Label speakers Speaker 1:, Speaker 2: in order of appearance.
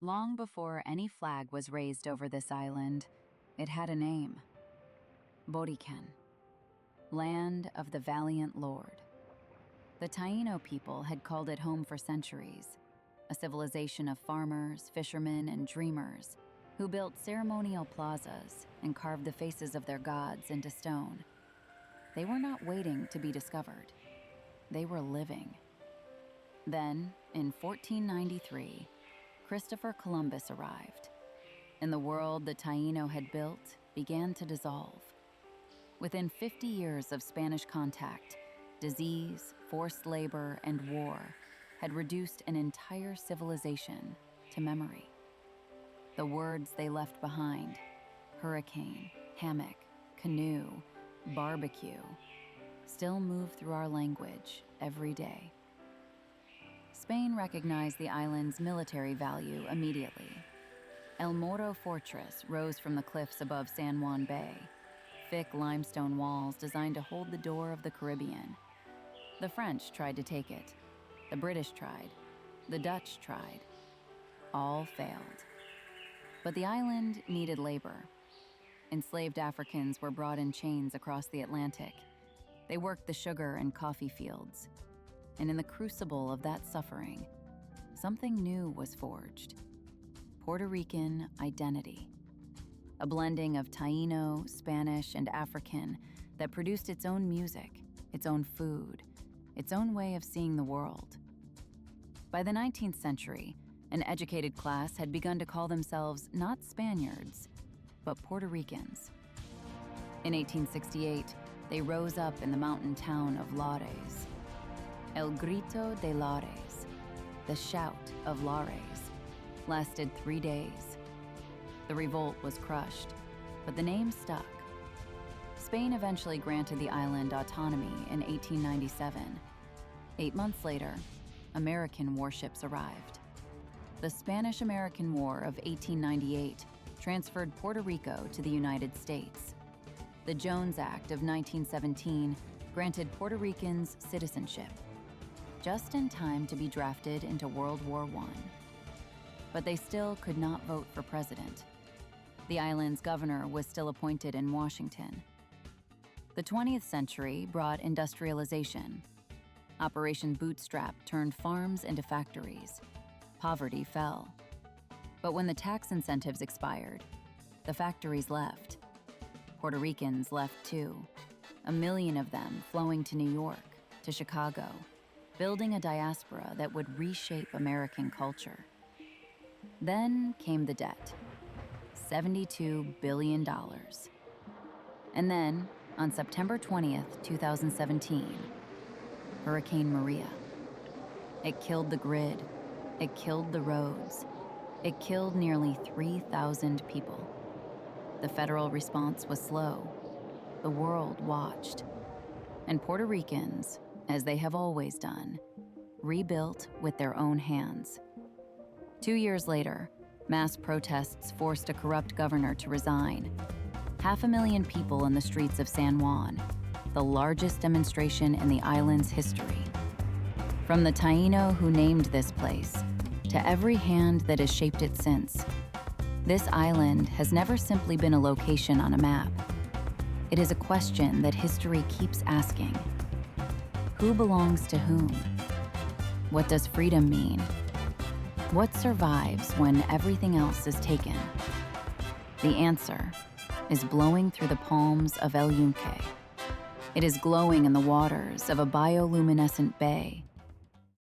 Speaker 1: Long before any flag was raised over this island, it had a name: Borikén, land of the valiant Lord. The Taíno people had called it home for centuries, a civilization of farmers, fishermen, and dreamers who built ceremonial plazas and carved the faces of their gods into stone. They were not waiting to be discovered. They were living. Then, in 1493, Christopher Columbus arrived, and the world the Taíno had built began to dissolve. Within 50 years of Spanish contact, disease, forced labor, and war had reduced an entire civilization to memory. The words they left behind, hurricane, hammock, canoe, barbecue, still move through our language every day. Spain recognized the island's military value immediately. El Morro Fortress rose from the cliffs above San Juan Bay, thick limestone walls designed to hold the door of the Caribbean. The French tried to take it. The British tried. The Dutch tried. All failed. But the island needed labor. Enslaved Africans were brought in chains across the Atlantic. They worked the sugar and coffee fields. And in the crucible of that suffering, something new was forged: Puerto Rican identity. A blending of Taíno, Spanish, and African that produced its own music, its own food, its own way of seeing the world. By the 19th century, an educated class had begun to call themselves not Spaniards, but Puerto Ricans. In 1868, they rose up in the mountain town of Lares. El Grito de Lares, the shout of Lares, lasted 3 days. The revolt was crushed, but the name stuck. Spain eventually granted the island autonomy in 1897. 8 months later, American warships arrived. The Spanish-American War of 1898 transferred Puerto Rico to the United States. The Jones Act of 1917 granted Puerto Ricans citizenship, just in time to be drafted into World War I. But they still could not vote for president. The island's governor was still appointed in Washington. The 20th century brought industrialization. Operation Bootstrap turned farms into factories. Poverty fell. But when the tax incentives expired, the factories left. Puerto Ricans left too, 1 million of them flowing to New York, to Chicago, building a diaspora that would reshape American culture. Then came the debt, $72 billion. And then, on September 20th, 2017, Hurricane Maria. It killed the grid, it killed the roads, it killed nearly 3,000 people. The federal response was slow. The world watched. And Puerto Ricans, as they have always done, rebuilt with their own hands. 2 years later, mass protests forced a corrupt governor to resign. 500,000 people in the streets of San Juan, the largest demonstration in the island's history. From the Taíno who named this place, to every hand that has shaped it since, this island has never simply been a location on a map. It is a question that history keeps asking. Who belongs to whom? What does freedom mean? What survives when everything else is taken? The answer is blowing through the palms of El Yunque. It is glowing in the waters of a bioluminescent bay,